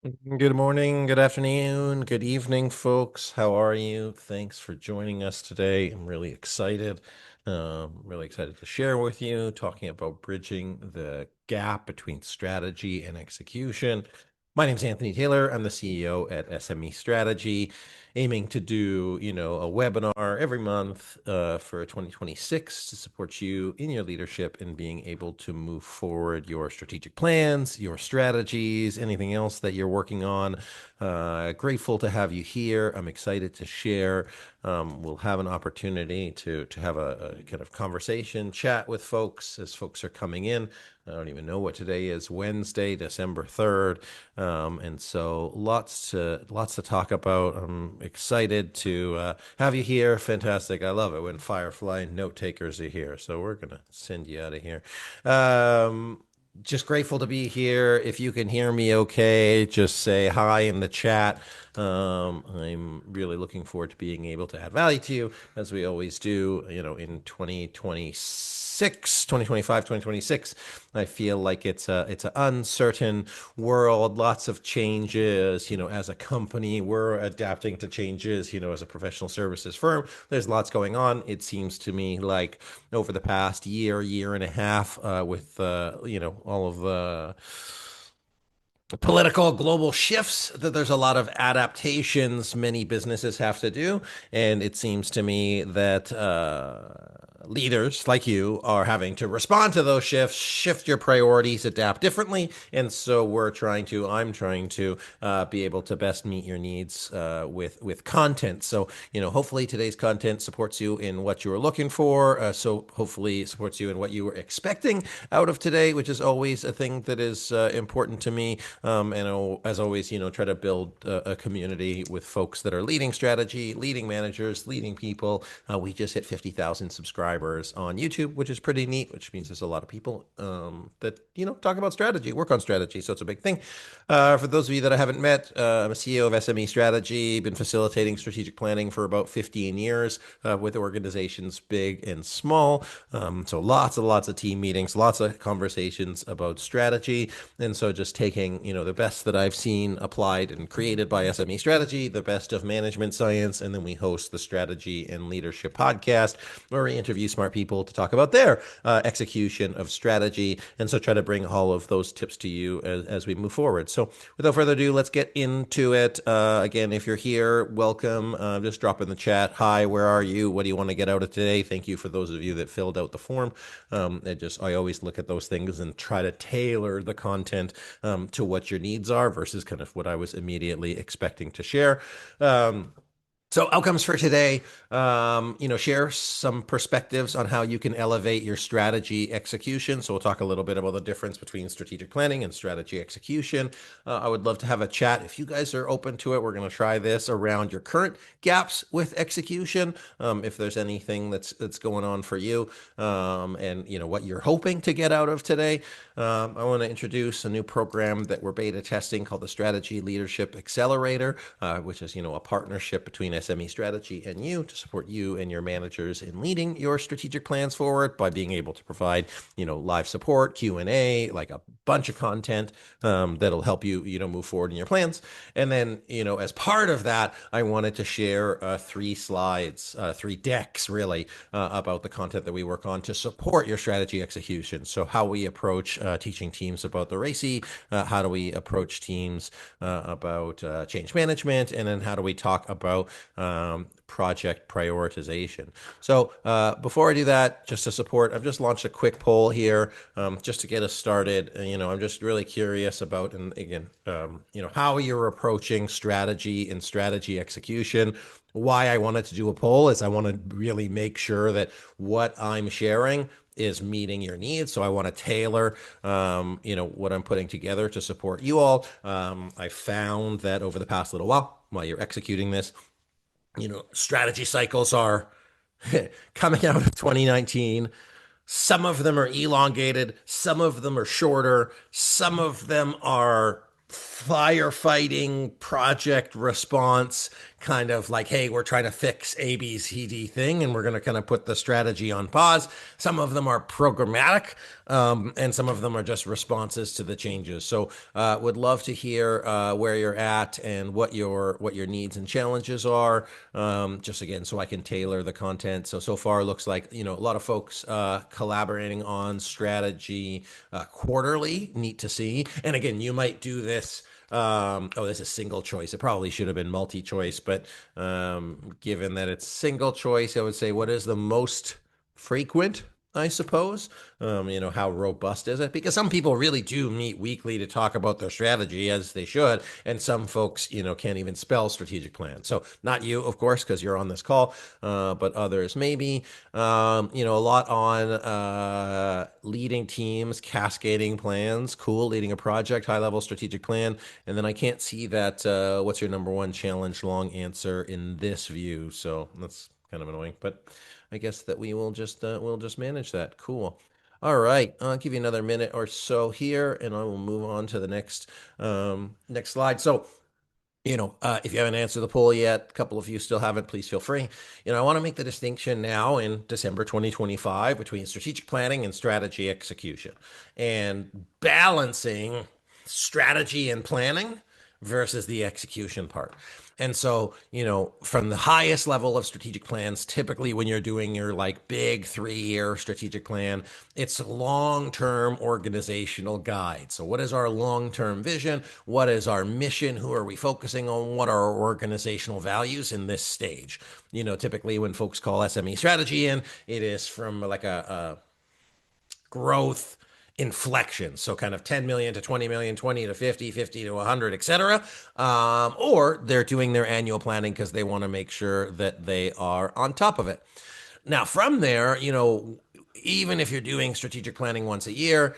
Good morning, good afternoon, good evening, folks. How are you? Thanks for joining us today. I'm really excited to share with you, talking about bridging the gap between strategy and execution. My name is Anthony Taylor. I'm the CEO at SME Strategy, aiming to do, a webinar every month for 2026 to support you in your leadership and being able to move forward your strategic plans, your strategies, anything else that you're working on. Grateful to have you here. I'm excited to share. We'll have an opportunity to have a kind of conversation, chat with folks as folks are coming in. I don't even know what today is, Wednesday, December 3rd. And so lots to talk about. I'm excited to have you here. Fantastic. I love it when Firefly note takers are here. So we're going to send you out of here. Just grateful to be here. If you can hear me okay, just say hi in the chat. I'm really looking forward to being able to add value to you as we always do, in 2026, 2025, 2026. I feel like it's an uncertain world, lots of changes, as a company, we're adapting to changes, as a professional services firm. There's lots going on. It seems to me like over the past year and a half, with all of the political global shifts, that there's a lot of adaptations many businesses have to do. And it seems to me that leaders like you are having to respond to those shifts, shift your priorities, adapt differently. And so I'm trying to be able to best meet your needs with content. So, hopefully today's content supports you in what you were looking for. So hopefully supports you in what you were expecting out of today, which is always a thing that is important to me. And as always, try to build a community with folks that are leading strategy, leading managers, leading people. We just hit 50,000 subscribers on YouTube, which is pretty neat, which means there's a lot of people that, talk about strategy, work on strategy. So it's a big thing. For those of you that I haven't met, I'm a CEO of SME Strategy, been facilitating strategic planning for about 15 years with organizations big and small. So lots and lots of team meetings, lots of conversations about strategy. And so just taking, the best that I've seen applied and created by SME Strategy, the best of management science, and then we host the Strategy and Leadership podcast, where we interview smart people to talk about their execution of strategy. And so try to bring all of those tips to you as we move forward. So without further ado, let's get into it. Again, if you're here, welcome. Just drop in the chat. Hi, where are you? What do you want to get out of today? Thank you for those of you that filled out the form. I always look at those things and try to tailor the content to what your needs are versus kind of what I was immediately expecting to share. So outcomes for today, share some perspectives on how you can elevate your strategy execution. So we'll talk a little bit about the difference between strategic planning and strategy execution. I would love to have a chat. If you guys are open to it, we're going to try this around your current gaps with execution. If there's anything that's going on for you, and what you're hoping to get out of today. I want to introduce a new program that we're beta testing called the Strategy Leadership Accelerator, which is a partnership between SME Strategy and you to support you and your managers in leading your strategic plans forward by being able to provide live support, Q&A, like a bunch of content that'll help you move forward in your plans. And then as part of that, I wanted to share 3 slides, 3 decks really, about the content that we work on to support your strategy execution. So how we approach teaching teams about the RACI, how do we approach teams about change management, and then how do we talk about project prioritization. So before I do that, just to support, I've just launched a quick poll here just to get us started. I'm just really curious about, and again, how you're approaching strategy and strategy execution. Why I wanted to do a poll is I want to really make sure that what I'm sharing is meeting your needs. So I want to tailor, what I'm putting together to support you all. I found that over the past little while you're executing this, strategy cycles are coming out of 2019. Some of them are elongated, some of them are shorter, some of them are firefighting, project response, kind of like, hey, we're trying to fix A, B, C, D thing, and we're going to kind of put the strategy on pause. Some of them are programmatic, and some of them are just responses to the changes. So, would love to hear where you're at and what your needs and challenges are. Just again, so I can tailor the content. So far, looks like a lot of folks collaborating on strategy quarterly. Neat to see. And again, you might do this. Oh, this is single choice. It probably should have been multi-choice, but given that it's single choice, I would say what is the most frequent, I suppose. How robust is it? Because some people really do meet weekly to talk about their strategy, as they should, and some folks, can't even spell strategic plan. So not you, of course, because you're on this call, but others maybe. A lot on leading teams, cascading plans, cool, leading a project, high level strategic plan, and then I can't see that. What's your number one challenge? Long answer in this view, so that's kind of annoying, but I guess that we'll just manage that. Cool. All right, I'll give you another minute or so here, and I will move on to the next slide. So, if you haven't answered the poll yet, a couple of you still haven't, please feel free. I want to make the distinction now in December 2025 between strategic planning and strategy execution, and balancing strategy and planning versus the execution part. And so, from the highest level of strategic plans, typically when you're doing your like big 3-year strategic plan, it's a long-term organizational guide. So what is our long-term vision? What is our mission? Who are we focusing on? What are our organizational values in this stage? Typically when folks call SME strategy in, it is from like a growth inflection. So kind of 10 million to 20 million, 20 to 50, 50 to 100, et cetera. Or they're doing their annual planning because they want to make sure that they are on top of it. Now, from there, even if you're doing strategic planning once a year,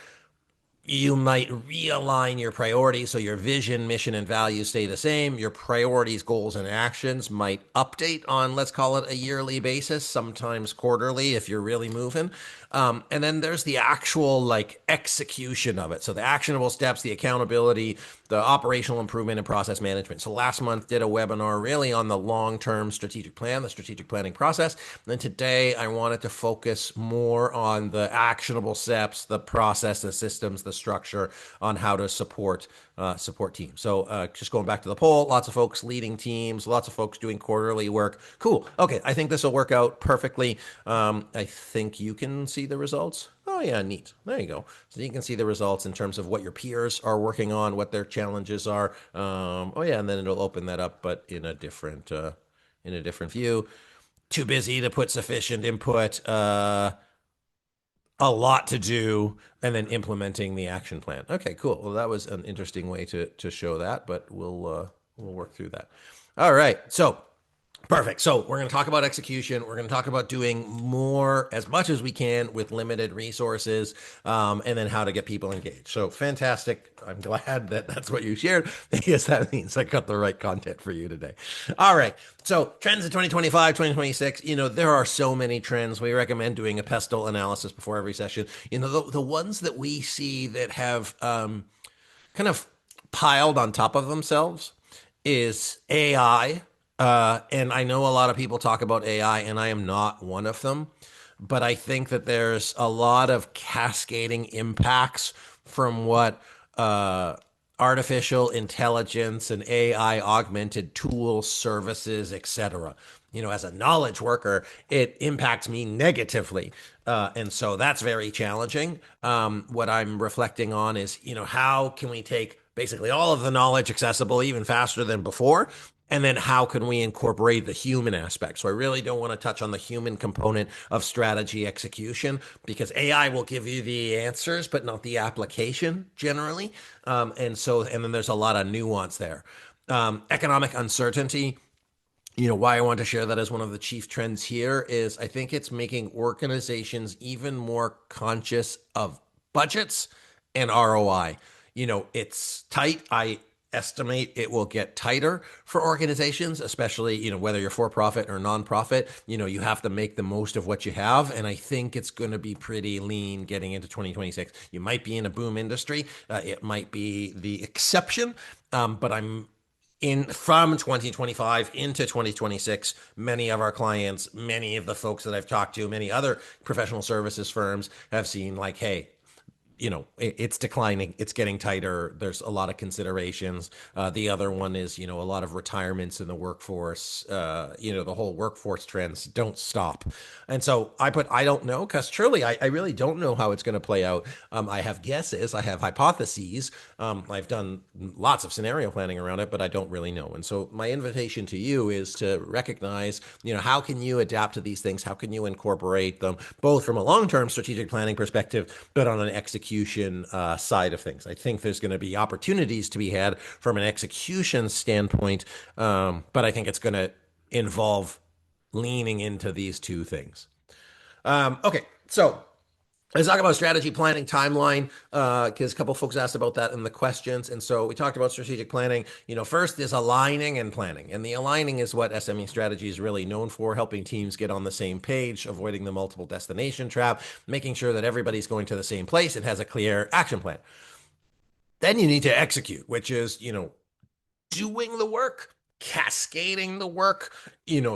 you might realign your priorities so your vision, mission, and values stay the same. Your priorities, goals, and actions might update on, let's call it, a yearly basis, sometimes quarterly if you're really moving. And then there's the actual like execution of it. So the actionable steps, the accountability, the operational improvement, and process management. So last month did a webinar really on the long-term strategic plan, the strategic planning process. And then today I wanted to focus more on the actionable steps, the process, the systems, the structure on how to support teams. So just going back to the poll, lots of folks leading teams, lots of folks doing quarterly work. Cool. Okay, I think this will work out perfectly. I think you can see the results. Oh yeah, neat. There you go. So you can see the results in terms of what your peers are working on, what their challenges are. Oh yeah, and then it'll open that up, but in a different view. Too busy to put sufficient input. A lot to do, and then implementing the action plan. Okay, cool. Well, that was an interesting way to show that, but we'll work through that. All right. So perfect. So we're going to talk about execution. We're going to talk about doing more as much as we can with limited resources, and then how to get people engaged. So fantastic. I'm glad that that's what you shared, because that means I got the right content for you today. All right. So trends in 2025, 2026, there are so many trends. We recommend doing a pestle analysis before every session. The ones that we see that have kind of piled on top of themselves is AI. And I know a lot of people talk about AI, and I am not one of them. But I think that there's a lot of cascading impacts from what artificial intelligence and AI augmented tools, services, etc. As a knowledge worker, it impacts me negatively. And so that's very challenging. What I'm reflecting on is, how can we take basically all of the knowledge accessible even faster than before? And then how can we incorporate the human aspect? So I really don't want to touch on the human component of strategy execution, because AI will give you the answers, but not the application generally. And then there's a lot of nuance there. Economic uncertainty. Why I want to share that as one of the chief trends here is I think it's making organizations even more conscious of budgets and ROI. It's tight. I estimate it will get tighter for organizations, especially, whether you're for profit or nonprofit. You have to make the most of what you have. And I think it's going to be pretty lean getting into 2026. You might be in a boom industry. It might be the exception. But I'm in from 2025 into 2026, many of our clients, many of the folks that I've talked to, many other professional services firms have seen like, hey, it's declining. It's getting tighter. There's a lot of considerations. The other one is, a lot of retirements in the workforce. The whole workforce trends don't stop. And so I don't know, because truly, I really don't know how it's going to play out. I have guesses. I have hypotheses. I've done lots of scenario planning around it, but I don't really know. And so my invitation to you is to recognize, how can you adapt to these things? How can you incorporate them both from a long-term strategic planning perspective, but on an execution side of things? I think there's going to be opportunities to be had from an execution standpoint, but I think it's going to involve leaning into these two things. Okay, so let's talk about strategy planning timeline, because a couple folks asked about that in the questions. And so we talked about strategic planning. First is aligning and planning. And the aligning is what SME strategy is really known for, helping teams get on the same page, avoiding the multiple destination trap, making sure that everybody's going to the same place and has a clear action plan. Then you need to execute, which is, doing the work, cascading the work,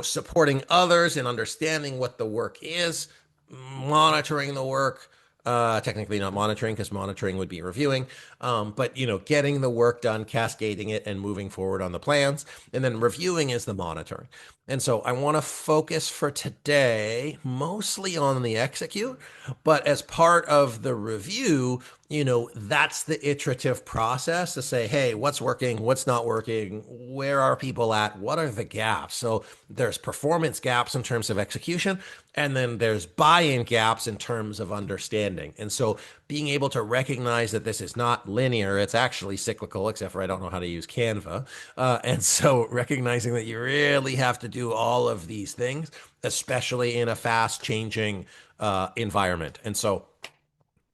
supporting others and understanding what the work is, monitoring the work. Technically not monitoring, because monitoring would be reviewing, but getting the work done, cascading it, and moving forward on the plans. And then reviewing is the monitoring. And so I want to focus for today mostly on the execute, but as part of the review, that's the iterative process to say, hey, what's working, what's not working, where are people at, what are the gaps? So there's performance gaps in terms of execution, and then there's buy-in gaps in terms of understanding. And so being able to recognize that this is not linear, it's actually cyclical, except for I don't know how to use Canva. And so recognizing that you really have to do all of these things, especially in a fast changing environment. And so,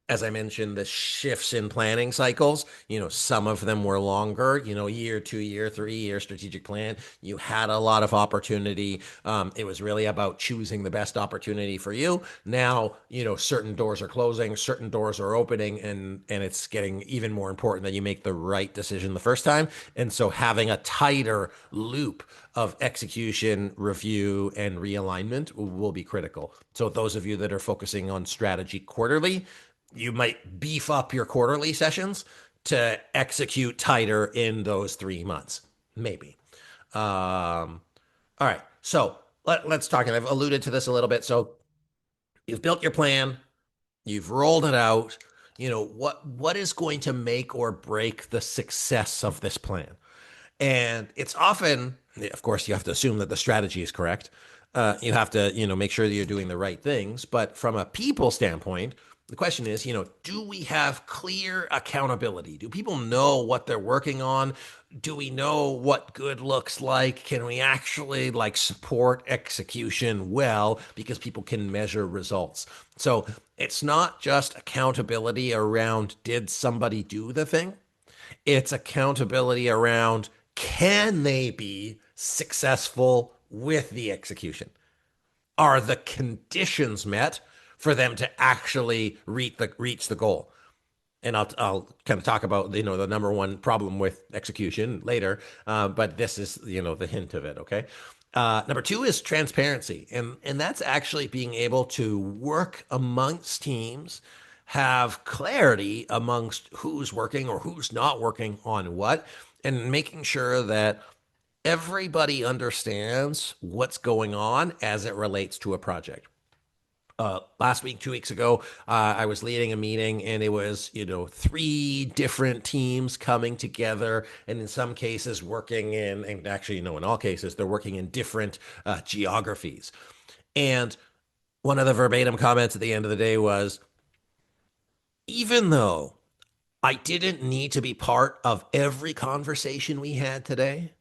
as I mentioned, the shifts in planning cycles, some of them were longer, year, 2 year, 3 year strategic plan. You had a lot of opportunity. It was really about choosing the best opportunity for you. Now, certain doors are closing, certain doors are opening, and it's getting even more important that you make the right decision the first time. And so having a tighter loop of execution, review, and realignment will be critical. So those of you that are focusing on strategy quarterly, you might beef up your quarterly sessions to execute tighter in those 3 months, maybe. All right, so let's talk, and I've alluded to this a little bit. So you've built your plan, you've rolled it out. What is going to make or break the success of this plan? And it's often, of course, you have to assume that the strategy is correct. You have to, make sure that you're doing the right things. But from a people standpoint, the question is, do we have clear accountability? Do people know what they're working on? Do we know what good looks like? Can we actually support execution well, because people can measure results? So it's not just accountability around, did somebody do the thing? It's accountability around, can they be successful with the execution? Are the conditions met for them to actually reach the goal? And I'll kind of talk about the number one problem with execution later, but this is the hint of it. Okay. Number two is transparency, and that's actually being able to work amongst teams, have clarity amongst who's working or who's not working on what, and making sure that everybody understands what's going on as it relates to a project. Last week, 2 weeks ago, I was leading a meeting, and it was, 3 different teams coming together, and in some cases working and actually, in all cases, they're working in different geographies. And one of the verbatim comments at the end of the day was, even though I didn't need to be part of every conversation we had today,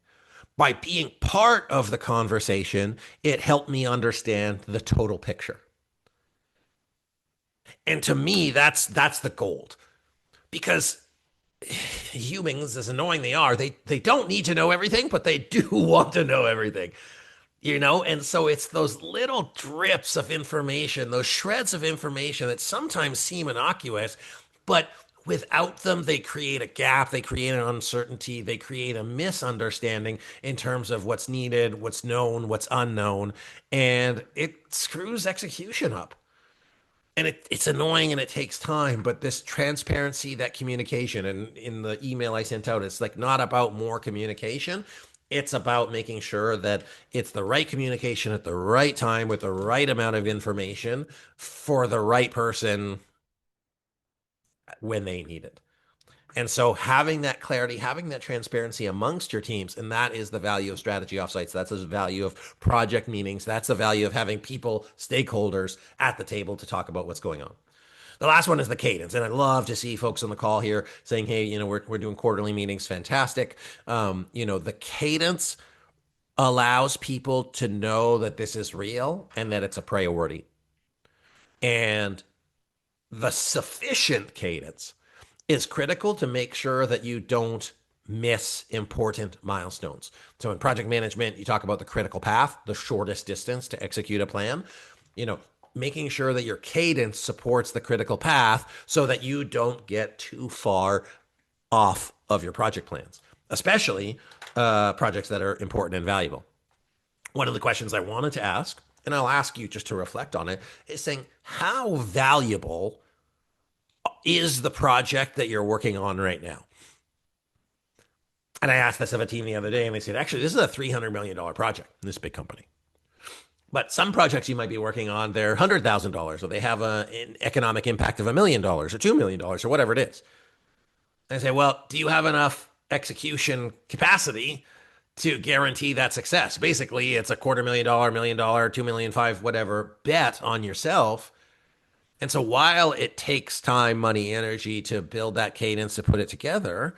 by being part of the conversation, it helped me understand the total picture. And to me, that's the gold, because humans, as annoying they are, they don't need to know everything, but they do want to know everything. And so it's those little drips of information, those shreds of information that sometimes seem innocuous, but Without them, they create a gap, they create an uncertainty, they create a misunderstanding in terms of what's needed, what's known, what's unknown, and it screws execution up. And it's annoying and it takes time, but this transparency, that communication, and in the email I sent out, it's like not about more communication. It's about making sure that it's the right communication at the right time with the right amount of information for the right person when they need it. And so having that clarity, having that transparency amongst your teams, and that is the value of strategy offsites. That's the value of project meetings. That's the value of having people, stakeholders at the table to talk about what's going on. The last one is the cadence. And I love to see folks on the call here saying, hey, we're doing quarterly meetings. Fantastic. The cadence allows people to know that this is real and that it's a priority. And the sufficient cadence is critical to make sure that you don't miss important milestones. So in project management, you talk about the critical path, the shortest distance to execute a plan. Making sure that your cadence supports the critical path so that you don't get too far off of your project plans, especially projects that are important and valuable. One of the questions I wanted to ask, and I'll ask you just to reflect on it, is saying, how valuable is the project that you're working on right now? And I asked this of a team the other day, and they said, actually, this is a $300 million project in this big company. But some projects you might be working on, they're $100,000, or they have an economic impact of $1 million or $2 million or whatever it is. And I say, well, do you have enough execution capacity to guarantee that success? Basically, it's a $250,000, $1 million, 2 million, 5, whatever bet on yourself. And so while it takes time, money, energy to build that cadence, to put it together,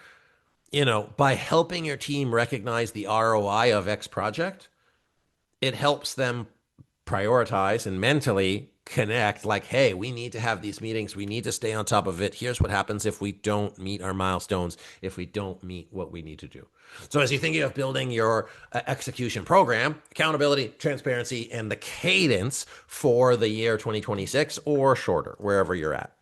by helping your team recognize the ROI of X project, it helps them prioritize and mentally connect like, hey, we need to have these meetings. We need to stay on top of it. Here's what happens if we don't meet our milestones, if we don't meet what we need to do. So as you think of building your execution program, accountability, transparency, and the cadence for the year 2026 or shorter, wherever you're at.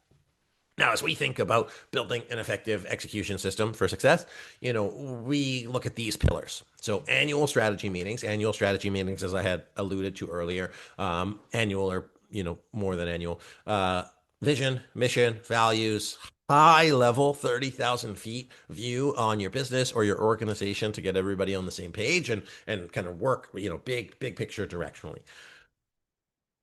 Now, as we think about building an effective execution system for success, we look at these pillars. So annual strategy meetings, as I had alluded to earlier, annual or, more than annual, vision, mission, values, high level 30,000 feet view on your business or your organization to get everybody on the same page and kind of work, big picture directionally.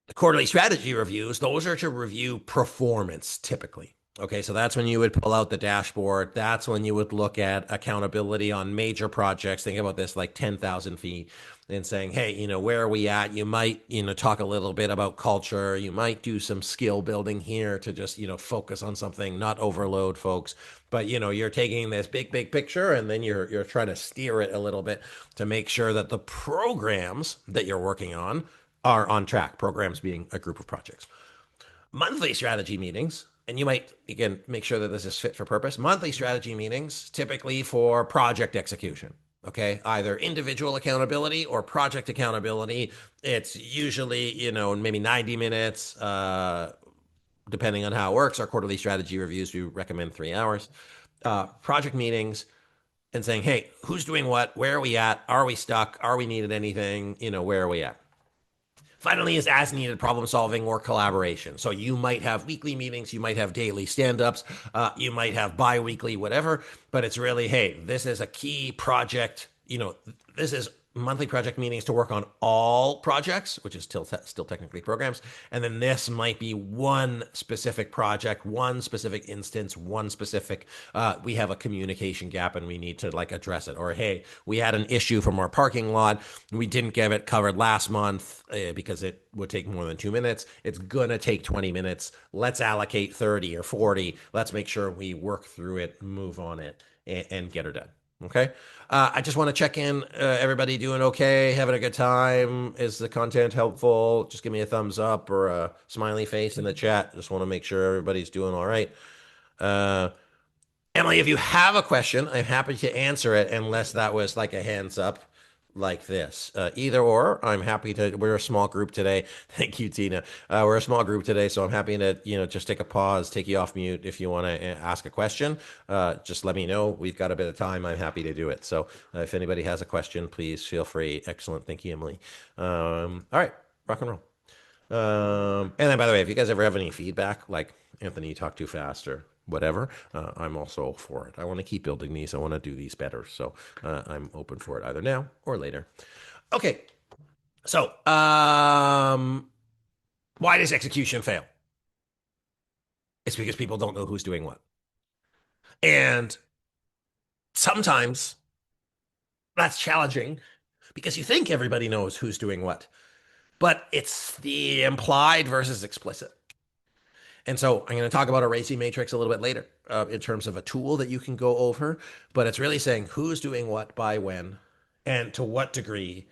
The quarterly strategy reviews, those are to review performance typically. Okay, so that's when you would pull out the dashboard. That's when you would look at accountability on major projects. Think about this like 10,000 feet and saying, hey, where are we at? You might, talk a little bit about culture. You might do some skill building here to just, focus on something, not overload folks. But, you're taking this big picture and then you're trying to steer it a little bit to make sure that the programs that you're working on are on track, programs being a group of projects. Monthly strategy meetings, and you might, again, make sure that this is fit for purpose. Monthly strategy meetings, typically for project execution, okay? Either individual accountability or project accountability. It's usually, maybe 90 minutes, depending on how it works. Our quarterly strategy reviews, we recommend 3 hours. Project meetings, and saying, hey, who's doing what? Where are we at? Are we stuck? Are we needed anything? Where are we at? Finally, is as needed problem solving or collaboration. So you might have weekly meetings, you might have daily stand-ups, you might have bi-weekly, whatever, but it's really, hey, this is a key project. This is monthly project meetings to work on all projects, which is still technically programs. And then this might be one specific project, one specific instance, one specific, we have a communication gap and we need to address it. Or, hey, we had an issue from our parking lot. We didn't get it covered last month because it would take more than 2 minutes. It's going to take 20 minutes. Let's allocate 30 or 40. Let's make sure we work through it, move on it, and get her done. Okay. I just want to check in. Everybody doing okay? Having a good time? Is the content helpful? Just give me a thumbs up or a smiley face in the chat. Just want to make sure everybody's doing all right. Emily, if you have a question, I'm happy to answer it unless that was like a hands up like this. Either or, I'm happy to. We're a small group today. Thank you, Tina. We're a small group today, so I'm happy to, just take a pause, take you off mute if you want to ask a question. Just let me know. We've got a bit of time. I'm happy to do it. So if anybody has a question, please feel free. Excellent. Thank you, Emily. All right, rock and roll. And then, by the way, if you guys ever have any feedback, like Anthony, you talk too fast or whatever, I'm also for it. I want to keep building these. I want to do these better. So I'm open for it either now or later. Okay. So, why does execution fail? It's because people don't know who's doing what. And sometimes that's challenging because you think everybody knows who's doing what, but it's the implied versus explicit. And so I'm going to talk about a RACI matrix a little bit later in terms of a tool that you can go over, but it's really saying who's doing what by when and to what degree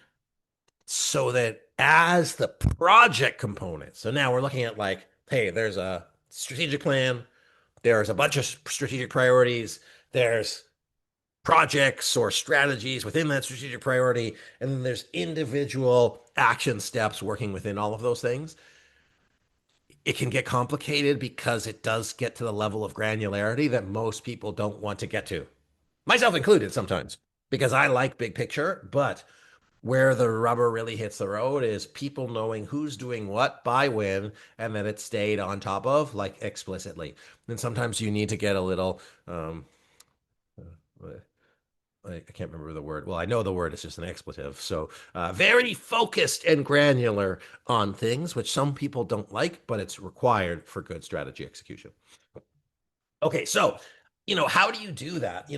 so that as the project component. So now we're looking at like, hey, there's a strategic plan, there's a bunch of strategic priorities, there's projects or strategies within that strategic priority, and then there's individual action steps working within all of those things. It can get complicated because it does get to the level of granularity that most people don't want to get to, myself included sometimes, because I like big picture, but where the rubber really hits the road is people knowing who's doing what by when, and that it's stayed on top of, like explicitly. And sometimes you need to get a little, I can't remember the word. Well, I know the word is just an expletive. So very focused and granular on things, which some people don't like, but it's required for good strategy execution. Okay, so how do you do that?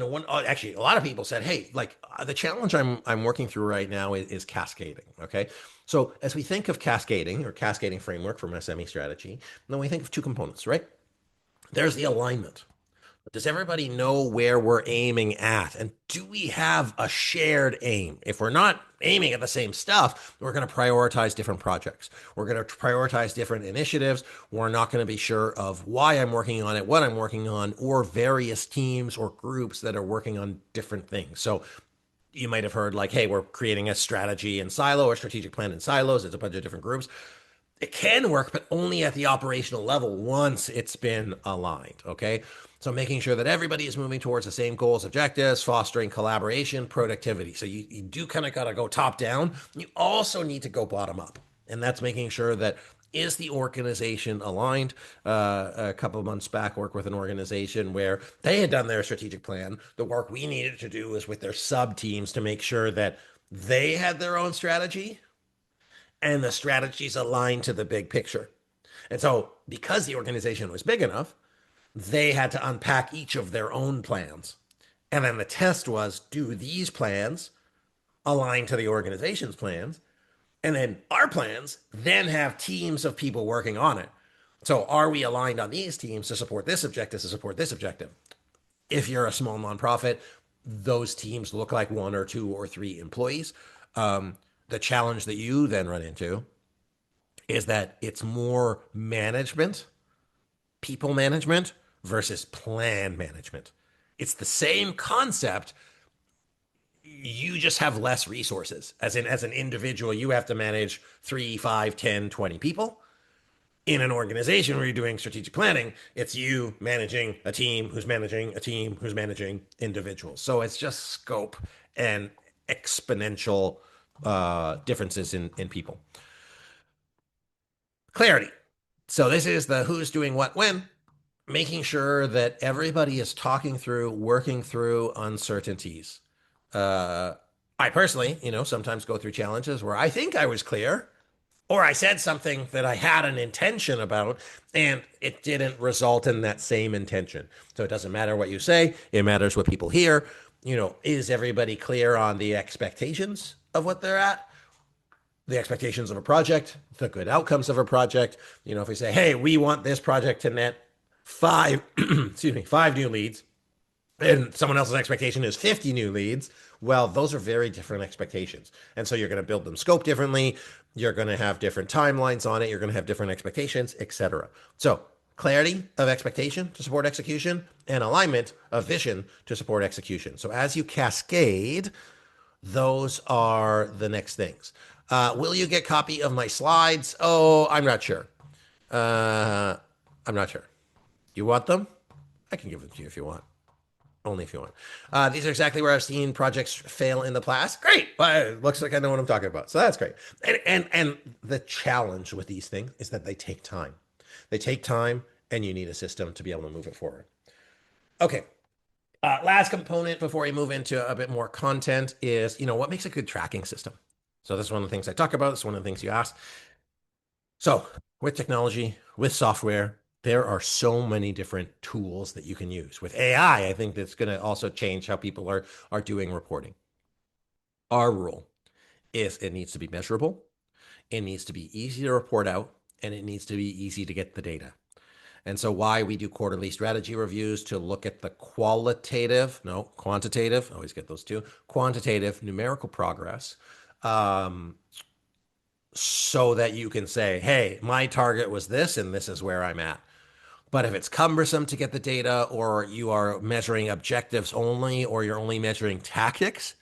Actually, a lot of people said, "Hey, like the challenge I'm working through right now is cascading." Okay, so as we think of cascading or cascading framework from SME strategy, then we think of two components, right? There's the alignment. Does everybody know where we're aiming at? And do we have a shared aim? If we're not aiming at the same stuff, we're going to prioritize different projects. We're going to prioritize different initiatives. We're not going to be sure of why I'm working on it, what I'm working on, or various teams or groups that are working on different things. So you might have heard like, hey, we're creating a strategy in silo or strategic plan in silos. It's a bunch of different groups. It can work, but only at the operational level once it's been aligned. Okay. So making sure that everybody is moving towards the same goals, objectives, fostering collaboration, productivity. So you do kind of got to go top down. You also need to go bottom up. And that's making sure that is the organization aligned? A couple of months back, worked with an organization where they had done their strategic plan. The work we needed to do was with their sub teams to make sure that they had their own strategy and the strategies aligned to the big picture. And so, because the organization was big enough, they had to unpack each of their own plans. And then the test was, do these plans align to the organization's plans? And then our plans then have teams of people working on it. So are we aligned on these teams to support this objective, to support this objective? If you're a small nonprofit, those teams look like one or two or three employees. The challenge that you then run into is that it's more management, people management versus plan management. It's the same concept. You just have less resources. As an individual, you have to manage 3, 5, 10, 20 people. In an organization where you're doing strategic planning, it's you managing a team who's managing a team who's managing individuals. So it's just scope and exponential differences in people. Clarity. So this is the who's doing what when, making sure that everybody is talking through, working through uncertainties. Uh, I personally, sometimes go through challenges where I think I was clear, or I said something that I had an intention about, and it didn't result in that same intention. So it doesn't matter what you say, it matters what people hear. Is everybody clear on the expectations of what they're at? The expectations of a project, the good outcomes of a project. If we say, hey, we want this project to net 5, excuse me, 5 new leads, and someone else's expectation is 50 new leads, well, those are very different expectations. And so you're going to build them scope differently. You're going to have different timelines on it. You're going to have different expectations, etc. So clarity of expectation to support execution and alignment of vision to support execution. So as you cascade, those are the next things. Will you get copy of my slides? Oh, I'm not sure. Uh, I'm not sure. You want them? I can give them to you if you want. Only if you want. These are exactly where I've seen projects fail in the past. Great. Well, it looks like I know what I'm talking about. So that's great. And the challenge with these things is that they take time. They take time, and you need a system to be able to move it forward. Okay. Last component before we move into a bit more content is, what makes a good tracking system? So this is one of the things I talk about. It's one of the things you ask. So with technology, with software, there are so many different tools that you can use. With AI, I think that's going to also change how people are doing reporting. Our rule is it needs to be measurable, it needs to be easy to report out, and it needs to be easy to get the data. And so why we do quarterly strategy reviews to look at the quantitative, I always get those two, quantitative numerical progress, um, so that you can say, hey, my target was this and this is where I'm at. But if it's cumbersome to get the data, or you are measuring objectives only, or you're only measuring tactics,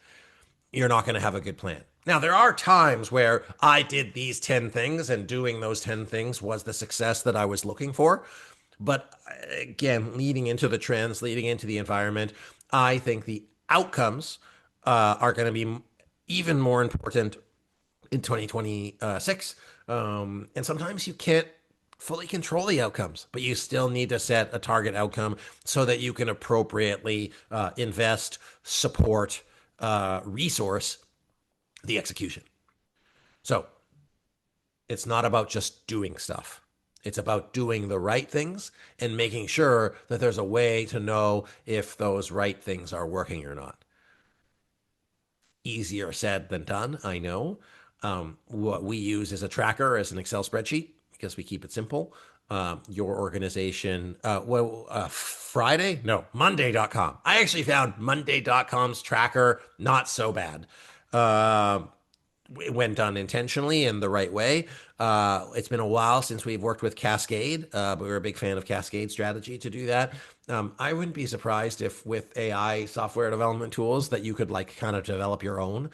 you're not going to have a good plan. Now, there are times where I did these 10 things and doing those 10 things was the success that I was looking for. But again, leading into the trends, leading into the environment, I think the outcomes are going to be even more important in 2026. And sometimes you can't fully control the outcomes, but you still need to set a target outcome so that you can appropriately invest, support, resource the execution. So it's not about just doing stuff. It's about doing the right things and making sure that there's a way to know if those right things are working or not. Easier said than done, I know. What we use is a tracker, as an Excel spreadsheet, because we keep it simple. Your organization, Friday? No, Monday.com. I actually found Monday.com's tracker not so bad. When done intentionally in the right way. It's been a while since we've worked with Cascade, but we're a big fan of Cascade strategy to do that. I wouldn't be surprised if with AI software development tools that you could like kind of develop your own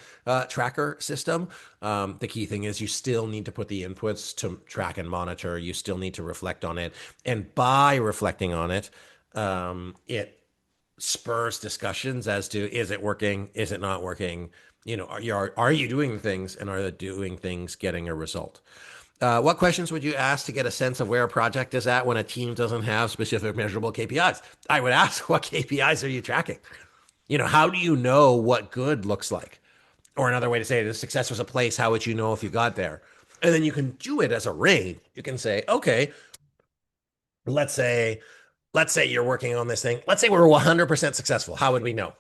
tracker system. The key thing is you still need to put the inputs to track and monitor. You still need to reflect on it. And by reflecting on it, it spurs discussions as to, is it working? Is it not working? Are you doing things, and are the doing things getting a result? What questions would you ask to get a sense of where a project is at when a team doesn't have specific measurable KPIs? I would ask, what KPIs are you tracking? How do you know what good looks like? Or another way to say it is, success was a place. How would you know if you got there? And then you can do it as a range. You can say, okay, let's say, you're working on this thing. Let's say we're 100% successful. How would we know?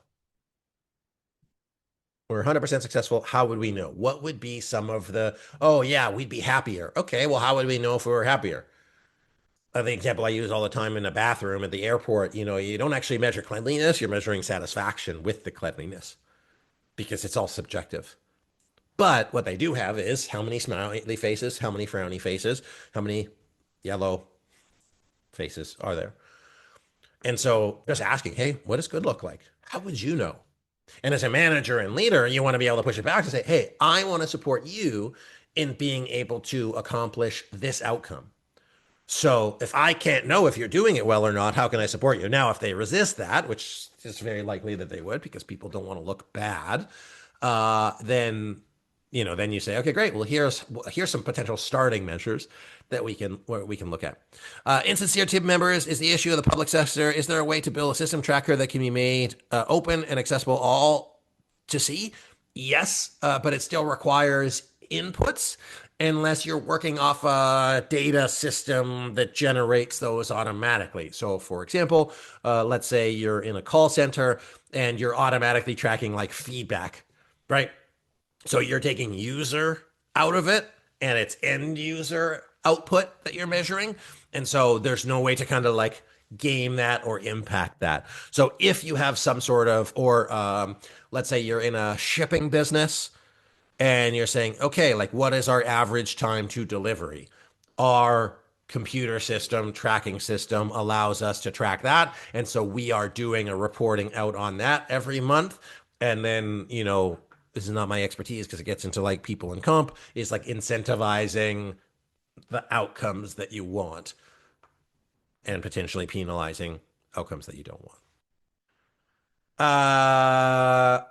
We're 100% successful. How would we know? What would be some of the, oh, yeah, we'd be happier. Okay, well, how would we know if we were happier? The example I use all the time in a bathroom at the airport, you don't actually measure cleanliness, you're measuring satisfaction with the cleanliness because it's all subjective. But what they do have is how many smiley faces, how many frowny faces, how many yellow faces are there? And so just asking, hey, what does good look like? How would you know? And as a manager and leader, you want to be able to push it back and say, hey, I want to support you in being able to accomplish this outcome. So if I can't know if you're doing it well or not, how can I support you? Now, if they resist that, which is very likely that they would because people don't want to look bad, then you say, okay, great. Well, here's some potential starting measures that we can look at. Insincere team members is the issue of the public sector. Is there a way to build a system tracker that can be made open and accessible all to see? Yes, but it still requires inputs unless you're working off a data system that generates those automatically. So, for example, let's say you're in a call center and you're automatically tracking like feedback, right? So you're taking user out of it and it's end user output that you're measuring. And so there's no way to kind of like game that or impact that. So if you have some sort of, or let's say you're in a shipping business and you're saying, okay, like what is our average time to delivery? Our computer system, tracking system allows us to track that. And so we are doing a reporting out on that every month. And then, this is not my expertise because it gets into like people and comp, is like incentivizing the outcomes that you want and potentially penalizing outcomes that you don't want. Uh,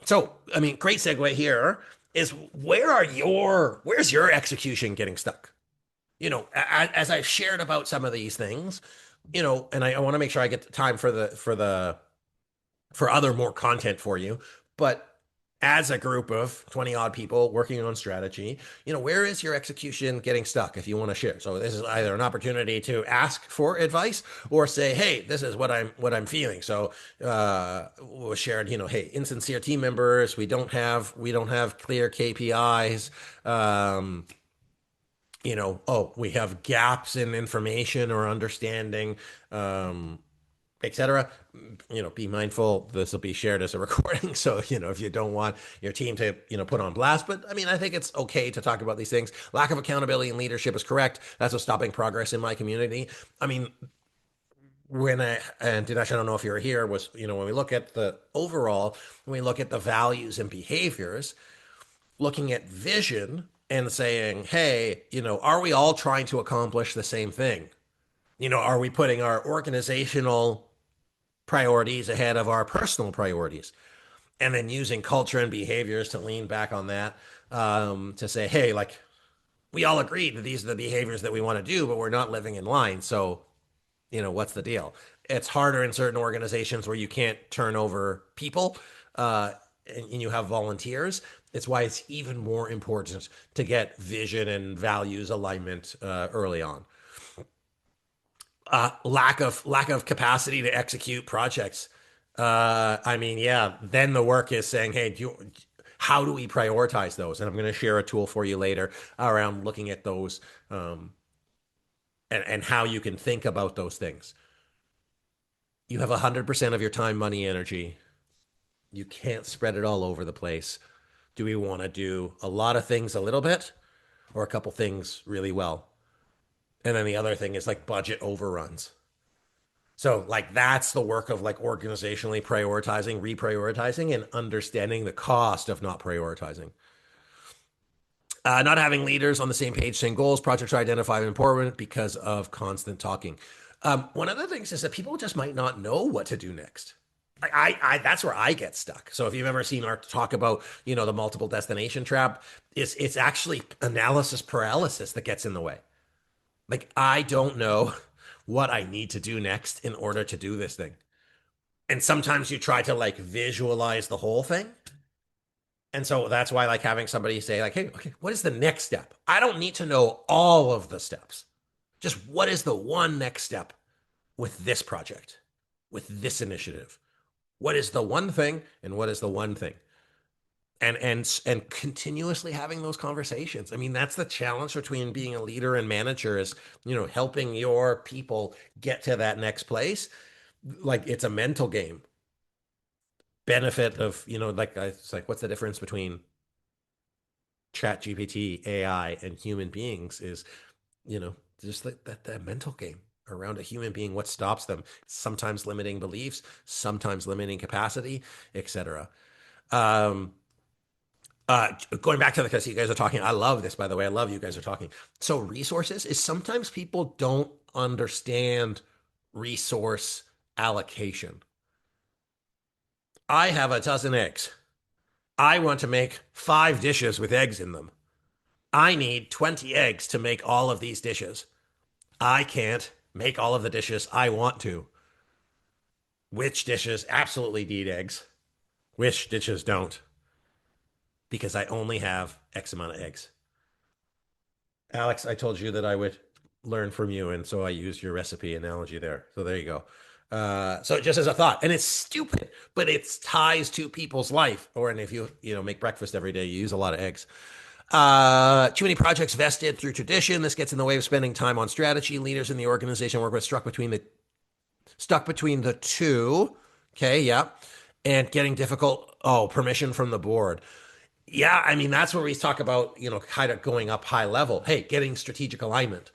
so, I mean, great segue here is where's your execution getting stuck? As I've shared about some of these things, and I want to make sure I get the time for other more content for you. But as a group of 20 odd people working on strategy, where is your execution getting stuck if you want to share? So this is either an opportunity to ask for advice or say, hey, this is what I'm feeling. So was shared, hey, insincere team members, we don't have clear KPIs. We have gaps in information or understanding. Etc. Be mindful. This will be shared as a recording. So, if you don't want your team to, put on blast, but I mean, I think it's okay to talk about these things. Lack of accountability and leadership is correct. That's what's stopping progress in my community. I mean, and Dinesh, I don't know if you were here, was, when we look at the overall, when we look at the values and behaviors, looking at vision and saying, hey, are we all trying to accomplish the same thing? Are we putting our organizational priorities ahead of our personal priorities, and then using culture and behaviors to lean back on that, to say, hey, like, we all agreed that these are the behaviors that we want to do, but we're not living in line. So, what's the deal? It's harder in certain organizations where you can't turn over people, and you have volunteers. It's why it's even more important to get vision and values alignment early on. Lack of capacity to execute projects. I mean, yeah. Then the work is saying, hey, how do we prioritize those? And I'm going to share a tool for you later around looking at those, and how you can think about those things. You have 100% of your time, money, energy. You can't spread it all over the place. Do we want to do a lot of things a little bit, or a couple things really well? And then the other thing is like budget overruns. So, like, that's the work of like organizationally prioritizing, reprioritizing, and understanding the cost of not prioritizing. Not having leaders on the same page, same goals, projects are identified important because of constant talking. One of the things is that people just might not know what to do next. That's where I get stuck. So if you've ever seen our talk about, the multiple destination trap, it's actually analysis paralysis that gets in the way. Like, I don't know what I need to do next in order to do this thing. And sometimes you try to like visualize the whole thing. And so that's why like having somebody say like, hey, okay, what is the next step? I don't need to know all of the steps. Just what is the one next step with this project, with this initiative? What is the one thing and what is the one thing? And continuously having those conversations. I mean, that's the challenge between being a leader and manager is, helping your people get to that next place. Like, it's a mental game. Benefit of, like, it's like, what's the difference between chat GPT, AI, and human beings is, just that mental game around a human being, what stops them, sometimes limiting beliefs, sometimes limiting capacity, etc. Um, Going back to because you guys are talking, I love this, by the way. I love you guys are talking. So resources is sometimes people don't understand resource allocation. I have a dozen eggs. I want to make 5 dishes with eggs in them. I need 20 eggs to make all of these dishes. I can't make all of the dishes I want to. Which dishes absolutely need eggs? Which dishes don't? Because I only have X amount of eggs. Alex, I told you that I would learn from you, and so I used your recipe analogy there. So there you go. So just as a thought, and it's stupid, but it ties to people's life. Or and if you make breakfast every day, you use a lot of eggs. Too many projects vested through tradition. This gets in the way of spending time on strategy. Leaders in the organization work with stuck between the two. Okay, yeah, and getting difficult. Oh, permission from the board. Yeah, I mean, that's where we talk about, kind of going up high level. Hey, getting strategic alignment.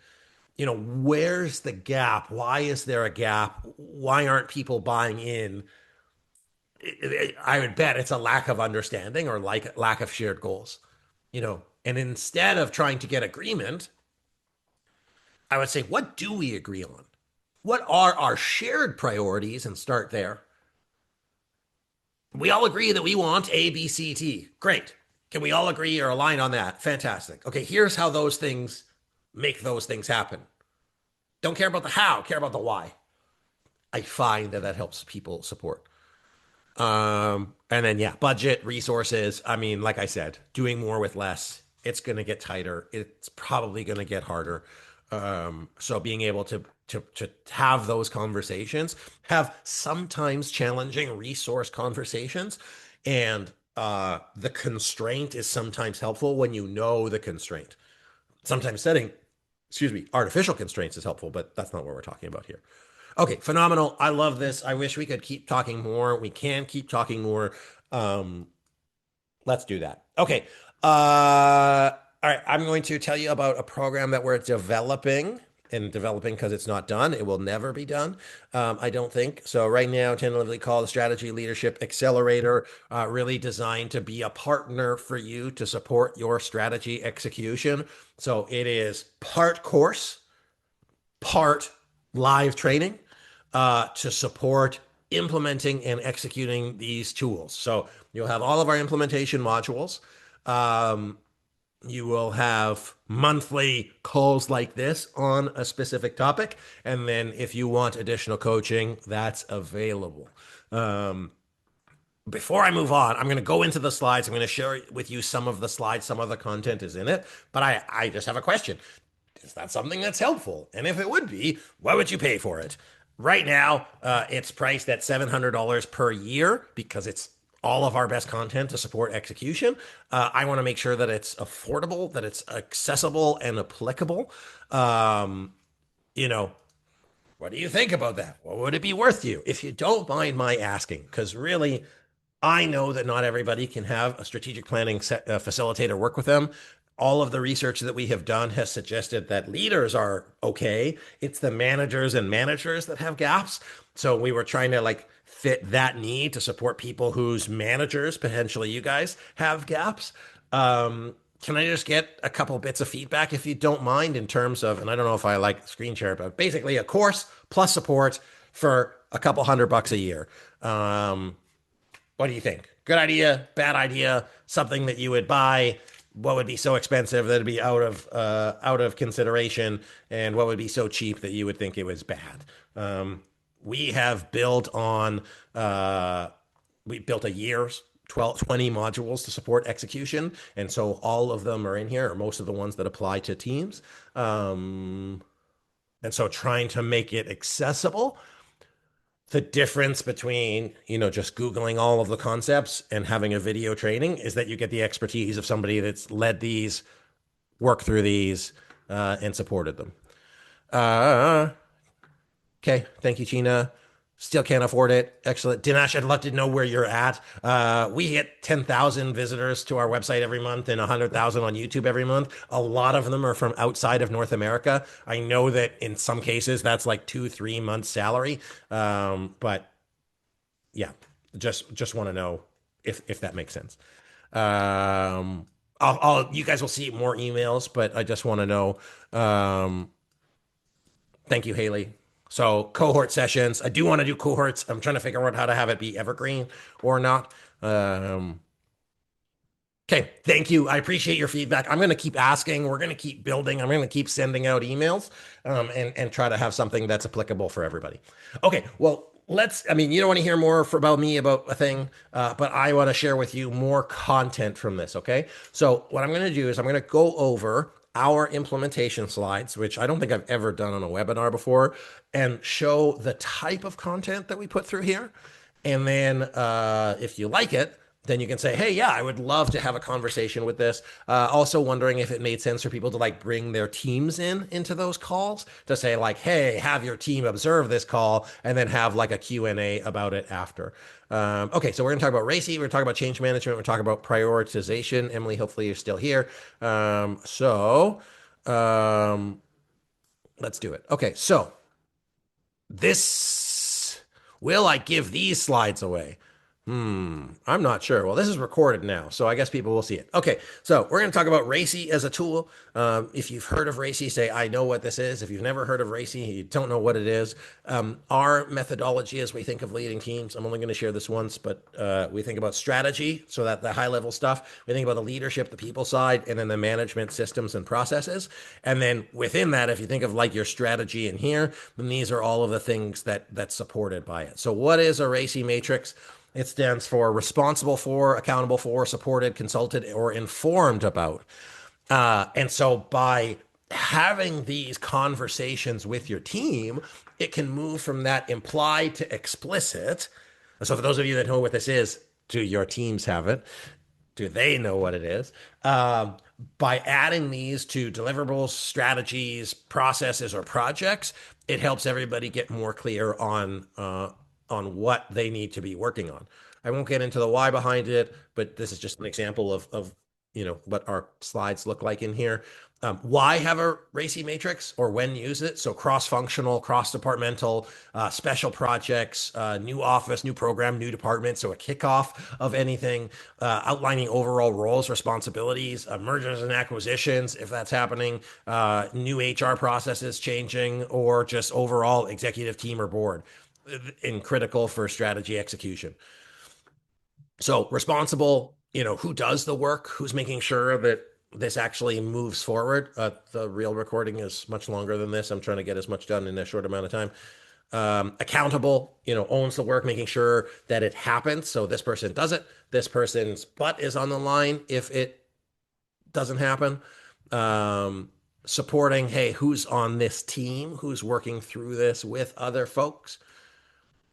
Where's the gap? Why is there a gap? Why aren't people buying in I would bet it's a lack of understanding or like lack of shared goals, And instead of trying to get agreement, I would say, what do we agree on? What are our shared priorities? And start there. We all agree that we want A, B, C, T. Great. Can we all agree or align on that? Fantastic. Okay, here's how those things make those things happen. Don't care about the how, care about the why. I find that helps people support. And then yeah, budget, resources. I mean, like I said, doing more with less. It's going to get tighter. It's probably going to get harder. So being able to have those conversations, have sometimes challenging resource conversations, and the constraint is sometimes helpful when you know the constraint. Sometimes setting, excuse me, artificial constraints is helpful, but that's not what we're talking about here. Okay, phenomenal. I love this. I wish we could keep talking more. We can keep talking more. Um, let's do that. Okay. All right. I'm going to tell you about a program that we're developing and developing because it's not done. It will never be done. I don't think. So right now, tentatively called the Strategy Leadership Accelerator, really designed to be a partner for you to support your strategy execution. So it is part course, part live training to support implementing and executing these tools. So you'll have all of our implementation modules. Um, you will have monthly calls like this on a specific topic. And then if you want additional coaching, that's available. Um, Before I move on, I'm going to go into the slides. I'm going to share with you some of the slides. Some of the content is in it. But I just have a question. Is that something that's helpful? And if it would be, what would you pay for it? Right now, it's priced at $700 per year because it's all of our best content to support execution. I want to make sure that it's affordable, that it's accessible and applicable. Um, you know, what do you think about that? What would it be worth to you? If you don't mind my asking, because really, I know that not everybody can have a strategic planning facilitator work with them. All of the research that we have done has suggested that leaders are okay. It's the managers and managers that have gaps. So we were trying to like fit that need to support people whose managers, potentially you guys, have gaps. Can I just get a couple bits of feedback if you don't mind in terms of, and I don't know if I like screen share, but basically a course plus support for a couple $100 a year. Um, what do you think? Good idea? Bad idea? Something that you would buy? What would be so expensive that it'd be out of consideration, and what would be so cheap that you would think it was bad? We have built on we built a year's 12, 20 modules to support execution, and so all of them are in here, or most of the ones that apply to teams. And so trying to make it accessible, the difference between just googling all of the concepts and having a video training is that you get the expertise of somebody that's led these, worked through these, and supported them. uh, okay, thank you, Gina. Still can't afford it. Excellent. Dinesh, I'd love to know where you're at. We hit 10,000 visitors to our website every month and 100,000 on YouTube every month. A lot of them are from outside of North America. I know that in some cases that's like 2, 3 months salary. But yeah, just want to know if that makes sense. You guys will see more emails, but I just want to know. Thank you, Haley. So cohort sessions. I do want to do cohorts. I'm trying to figure out how to have it be evergreen or not. Okay, thank you. I appreciate your feedback. I'm going to keep asking. We're going to keep building. I'm going to keep sending out emails and try to have something that's applicable for everybody. Okay, well, I mean, you don't want to hear more about me about a thing, but I want to share with you more content from this, okay? So what I'm going to do is I'm going to go over our implementation slides, which I don't think I've ever done on a webinar before, and show the type of content that we put through here. And then if you like it, then you can say, hey, yeah, I would love to have a conversation with this. Also wondering if it made sense for people to like bring their teams into those calls to say like, hey, have your team observe this call and then have like a Q&A about it after. Okay, so we're going to talk about RACI. We're going to talk about change management. We're talking about prioritization. Emily, hopefully you're still here. Let's do it. Okay, so will I give these slides away? I'm not sure. Well, this is recorded now, so I guess people will see it. Okay, so we're going to talk about RACI as a tool. If you've heard of RACI, say, I know what this is. If you've never heard of RACI, you don't know what it is. Our methodology as we think of leading teams, I'm only going to share this once, but we think about strategy, so that the high level stuff. We think about the leadership, the people side, and then the management systems and processes. And then within that, if you think of like your strategy in here, then these are all of the things that's supported by it. So what is a RACI matrix? It stands for responsible for, accountable for, supported, consulted, or informed about. And so by having these conversations with your team, it can move from that implied to explicit. So for those of you that know what this is, do your teams have it? Do they know what it is? By adding these to deliverables, strategies, processes, or projects, it helps everybody get more clear on what they need to be working on. I won't get into the why behind it, but this is just an example of what our slides look like in here. Why have a RACI matrix or when use it? So cross-functional, cross-departmental, special projects, new office, new program, new department. So a kickoff of anything, outlining overall roles, responsibilities, mergers and acquisitions, if that's happening, new HR processes changing, or just overall executive team or board, and critical for strategy execution. So responsible, who does the work, who's making sure that this actually moves forward. The real recording is much longer than this. I'm trying to get as much done in a short amount of time. Accountable, owns the work, making sure that it happens. So this person does it. This person's butt is on the line if it doesn't happen. Supporting, hey, who's on this team? Who's working through this with other folks?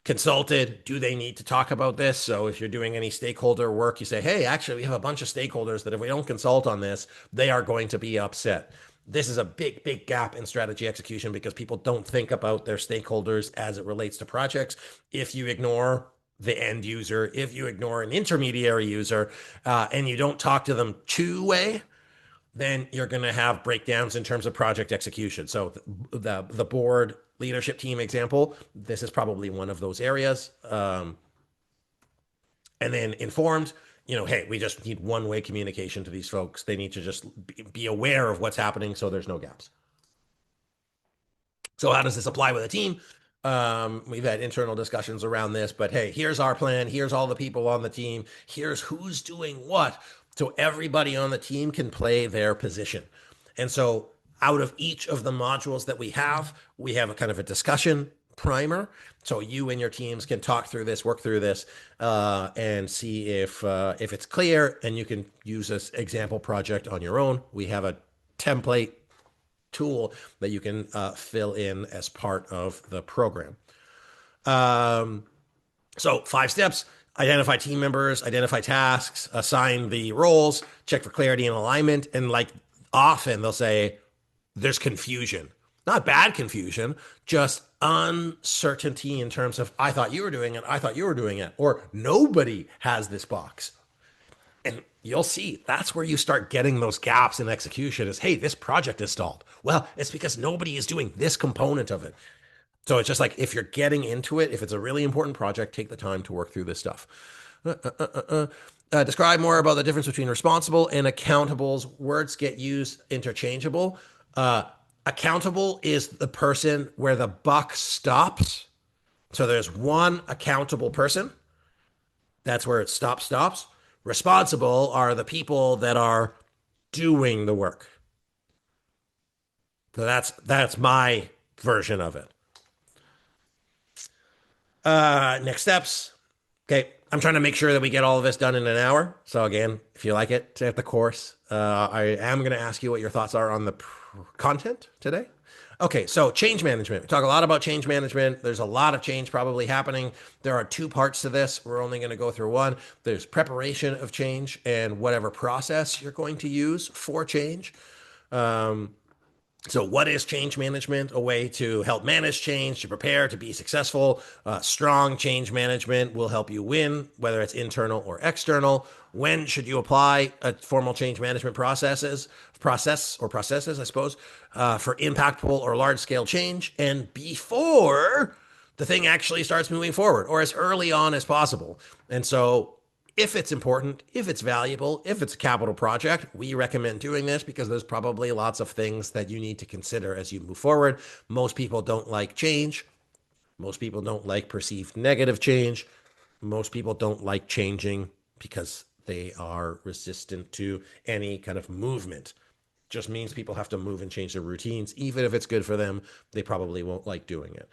Consulted, do they need to talk about this? So if you're doing any stakeholder work, you say, hey, actually, we have a bunch of stakeholders that if we don't consult on this, they are going to be upset. This is a big, big gap in strategy execution because people don't think about their stakeholders as it relates to projects. If you ignore the end user, if you ignore an intermediary user, and you don't talk to them two-way, then you're going to have breakdowns in terms of project execution. So the board leadership team example, this is probably one of those areas. And then informed, hey, we just need one-way communication to these folks. They need to just be aware of what's happening so there's no gaps. So how does this apply with a team? We've had internal discussions around this, but hey, here's our plan. Here's all the people on the team. Here's who's doing what. So everybody on the team can play their position. And so out of each of the modules that we have a kind of a discussion primer. So you and your teams can talk through this, work through this, and see if it's clear, and you can use this example project on your own. We have a template tool that you can fill in as part of the program. So 5 steps: identify team members, identify tasks, assign the roles, check for clarity and alignment. And like often they'll say there's confusion, not bad confusion, just uncertainty in terms of, I thought you were doing it, I thought you were doing it, or nobody has this box. And you'll see that's where you start getting those gaps in execution is, hey, this project is stalled. Well, it's because nobody is doing this component of it. So it's just like, if you're getting into it, if it's a really important project, take the time to work through this stuff. Describe more about the difference between responsible and accountables. Words get used interchangeable. Accountable is the person where the buck stops. So there's one accountable person. That's where it stops. Responsible are the people that are doing the work. So that's my version of it. Next steps. Okay, I'm trying to make sure that we get all of this done in an hour. So again, if you like it, take the course. I am going to ask you what your thoughts are on the content today. Okay, so change management. We talk a lot about change management. There's a lot of change probably happening. There are 2 parts to this. We're only going to go through one. There's preparation of change and whatever process you're going to use for change. So what is change management? A way to help manage change, to prepare, to be successful. Strong change management will help you win, whether it's internal or external. When should you apply a formal change management processes, I suppose, for impactful or large-scale change? And before the thing actually starts moving forward, or as early on as possible. And so if it's important, if it's valuable, if it's a capital project, we recommend doing this because there's probably lots of things that you need to consider as you move forward. Most people don't like change. Most people don't like perceived negative change. Most people don't like changing because they are resistant to any kind of movement. Just means people have to move and change their routines. Even if it's good for them, they probably won't like doing it.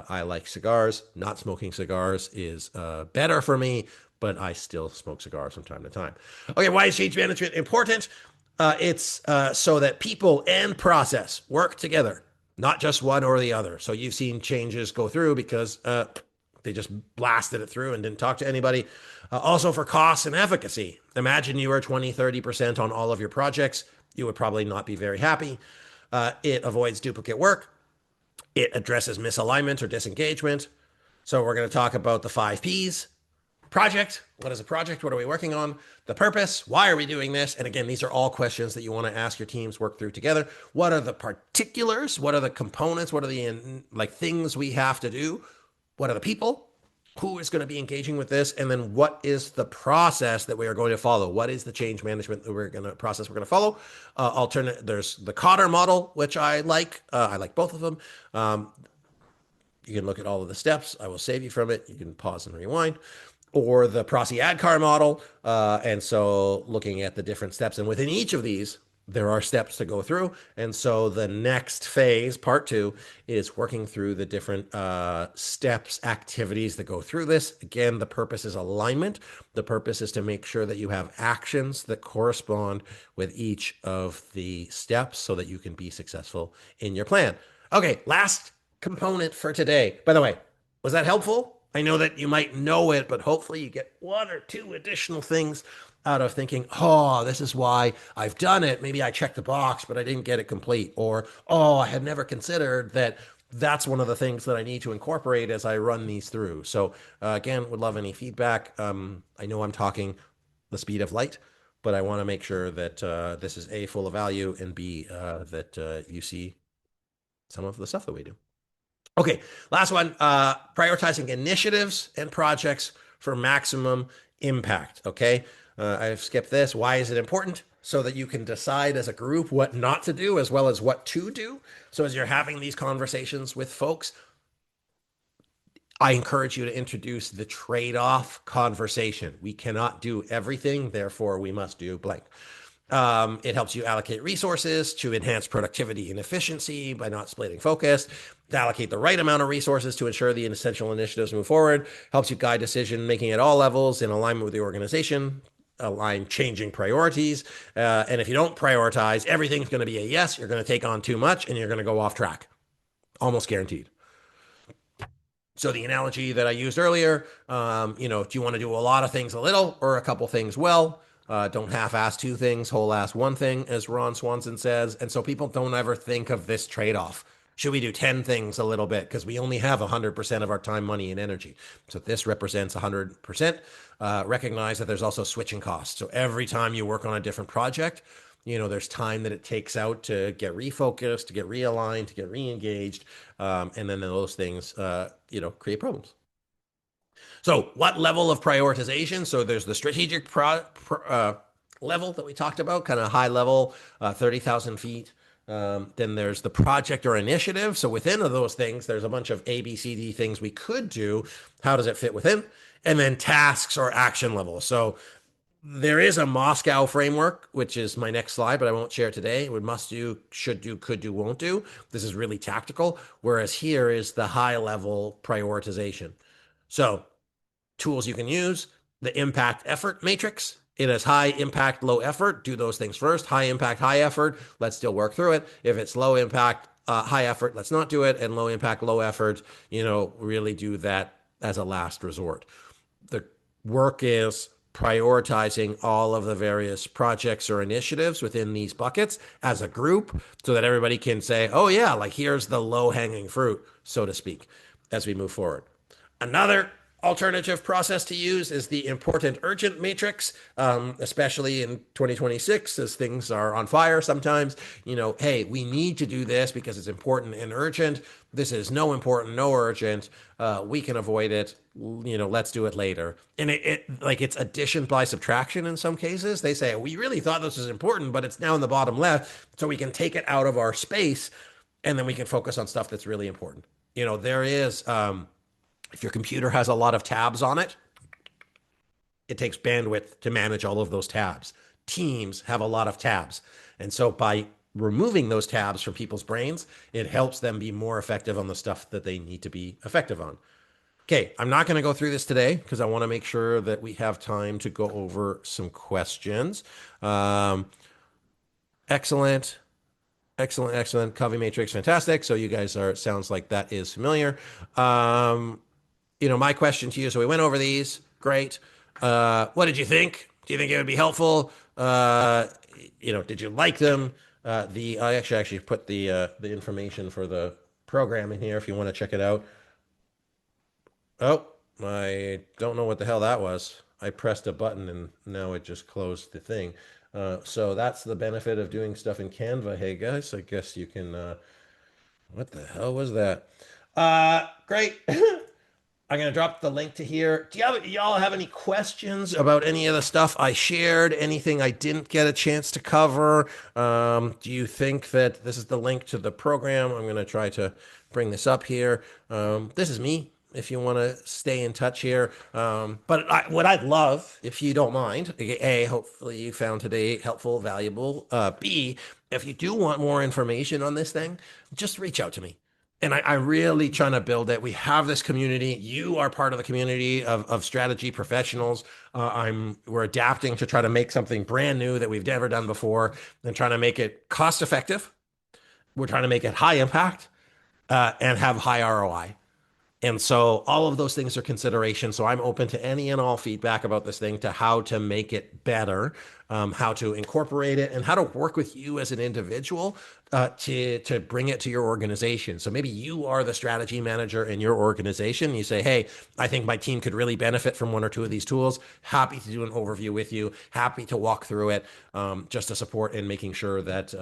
I like cigars. Not smoking cigars is better for me, but I still smoke cigars from time to time. Okay, why is change management important? It's so that people and process work together, not just one or the other. So you've seen changes go through because they just blasted it through and didn't talk to anybody. Also for cost and efficacy. Imagine you were 20, 30% on all of your projects. You would probably not be very happy. It avoids duplicate work. It addresses misalignment or disengagement. So we're going to talk about the 5 Ps. Project. What is a project? What are we working on? The purpose. Why are we doing this? And again, these are all questions that you want to ask your teams, work through together. What are the particulars? What are the components? What are the things we have to do? What are the people? Who is going to be engaging with this? And then what is the process that we are going to follow? What is the change management that we're going to follow? There's the Cotter model, which I like. I like both of them. You can look at all of the steps. I will save you from it. You can pause and rewind. Or the RACI model. And so looking at the different steps. And within each of these, there are steps to go through. And so the next phase, part 2, is working through the different steps, activities that go through this. Again, the purpose is alignment. The purpose is to make sure that you have actions that correspond with each of the steps so that you can be successful in your plan. Okay, last component for today. By the way, was that helpful? I know that you might know it, but hopefully you get 1 or 2 additional things out of thinking, oh, this is why I've done it. Maybe I checked the box, but I didn't get it complete. Or, oh, I had never considered that that's one of the things that I need to incorporate as I run these through. So again, would love any feedback. I know I'm talking the speed of light, but I want to make sure that this is A, full of value, and B, that you see some of the stuff that we do. Okay, last one, prioritizing initiatives and projects for maximum impact, okay? I've skipped this. Why is it important? So that you can decide as a group what not to do as well as what to do. So as you're having these conversations with folks, I encourage you to introduce the trade-off conversation. We cannot do everything, therefore we must do blank. It helps you allocate resources to enhance productivity and efficiency by not splitting focus, to allocate the right amount of resources to ensure the essential initiatives move forward, helps you guide decision making at all levels in alignment with the organization, align changing priorities. And if you don't prioritize, everything's going to be a yes. You're going to take on too much and you're going to go off track. Almost guaranteed. So the analogy that I used earlier, do you want to do a lot of things a little or a couple things well? Don't half-ass 2 things, whole-ass 1 thing, as Ron Swanson says. And so people don't ever think of this trade-off. Should we do 10 things a little bit? Because we only have 100% of our time, money, and energy. So this represents 100%. Recognize that there's also switching costs. So every time you work on a different project, there's time that it takes out to get refocused, to get realigned, to get re-engaged. And then those things, create problems. So what level of prioritization? So there's the strategic level that we talked about, kind of high level, 30,000 feet. Then there's the project or initiative. So within of those things, there's a bunch of A, B, C, D things we could do. How does it fit within? And then tasks or action level. So there is a Moscow framework, which is my next slide, but I won't share today. It would must do, should do, could do, won't do. This is really tactical. Whereas here is the high level prioritization. So tools you can use, the impact effort matrix. It has high impact, low effort. Do those things first. High impact, high effort. Let's still work through it. If it's low impact, high effort, let's not do it. And low impact, low effort, really do that as a last resort. The work is prioritizing all of the various projects or initiatives within these buckets as a group so that everybody can say, oh yeah, here's the low hanging fruit, so to speak, as we move forward. Another alternative process to use is the important urgent matrix, especially in 2026 as things are on fire sometimes. Hey, we need to do this because it's important and urgent. This is no important, no urgent. We can avoid it. Let's do it later. And it's addition by subtraction in some cases. They say, we really thought this was important, but it's now in the bottom left. So we can take it out of our space and then we can focus on stuff that's really important. There is, if your computer has a lot of tabs on it, it takes bandwidth to manage all of those tabs. Teams have a lot of tabs. And so by removing those tabs from people's brains, it helps them be more effective on the stuff that they need to be effective on. Okay, I'm not going to go through this today because I want to make sure that we have time to go over some questions. Excellent. Excellent, excellent. Covey matrix, fantastic. So you guys sounds like that is familiar. My question to you, so we went over these. Great. What did you think? Do you think it would be helpful? Did you like them? I actually put the information for the program in here if you want to check it out. Oh, I don't know what the hell that was. I pressed a button and now it just closed the thing. So that's the benefit of doing stuff in Canva. Hey guys, I guess you can. What the hell was that? Great. I'm gonna drop the link to here. Y'all have any questions about any of the stuff I shared? Anything I didn't get a chance to cover? Do you think that this is the link to the program? I'm gonna try to bring this up here. This is me. If you want to stay in touch here, what I'd love, if you don't mind, A, hopefully you found today helpful, valuable. B, if you do want more information on this thing, just reach out to me. And I'm really trying to build it. We have this community. You are part of the community of strategy professionals. We're adapting to try to make something brand new that we've never done before and trying to make it cost effective. We're trying to make it high impact and have high ROI. And so all of those things are consideration. So I'm open to any and all feedback about this thing, to how to make it better, how to incorporate it, and how to work with you as an individual to bring it to your organization. So maybe you are the strategy manager in your organization. You say, hey, I think my team could really benefit from one or two of these tools. Happy to do an overview with you. Happy to walk through it just to support in making sure that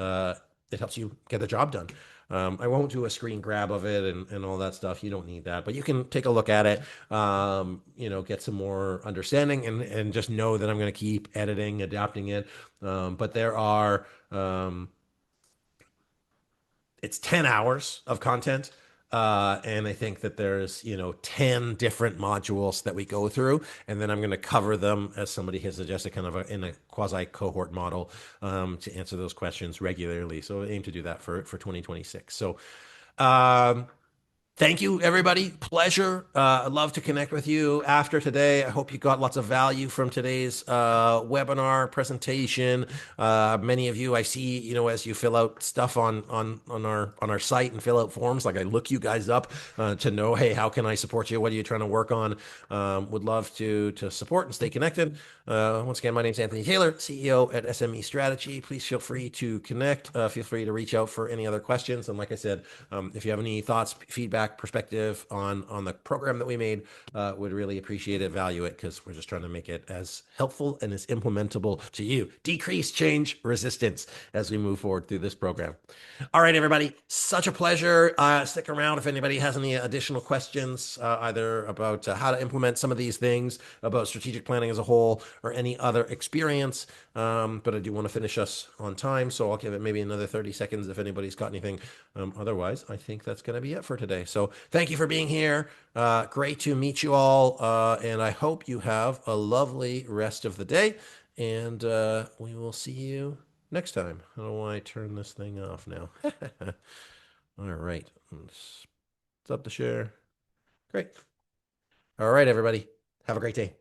it helps you get the job done. I won't do a screen grab of it and all that stuff. You don't need that, but you can take a look at it, get some more understanding and just know that I'm going to keep editing, adapting it. But there are, it's 10 hours of content. And I think that there's, 10 different modules that we go through, and then I'm going to cover them as somebody has suggested, kind of in a quasi cohort model to answer those questions regularly. So I aim to do that for 2026. So thank you, everybody. Pleasure. I'd love to connect with you after today. I hope you got lots of value from today's webinar presentation. Many of you I see, as you fill out stuff on our site and fill out forms, like I look you guys up to know, hey, how can I support you? What are you trying to work on? Would love to support and stay connected. Once again, my name is Anthony Taylor, CEO at SME Strategy. Please feel free to connect. Feel free to reach out for any other questions. And like I said, if you have any thoughts, feedback, perspective on the program that we made, would really appreciate it, value it, because we're just trying to make it as helpful and as implementable to you. Decrease change resistance as we move forward through this program. All right, everybody, such a pleasure. Stick around if anybody has any additional questions, either about how to implement some of these things, about strategic planning as a whole, or any other experience. But I do want to finish us on time, so I'll give it maybe another 30 seconds if anybody's got anything. Otherwise, I think that's going to be it for today. So thank you for being here. Great to meet you all. And I hope you have a lovely rest of the day. And we will see you next time. How do I turn this thing off now? All right. It's up to share. Great. All right, everybody. Have a great day.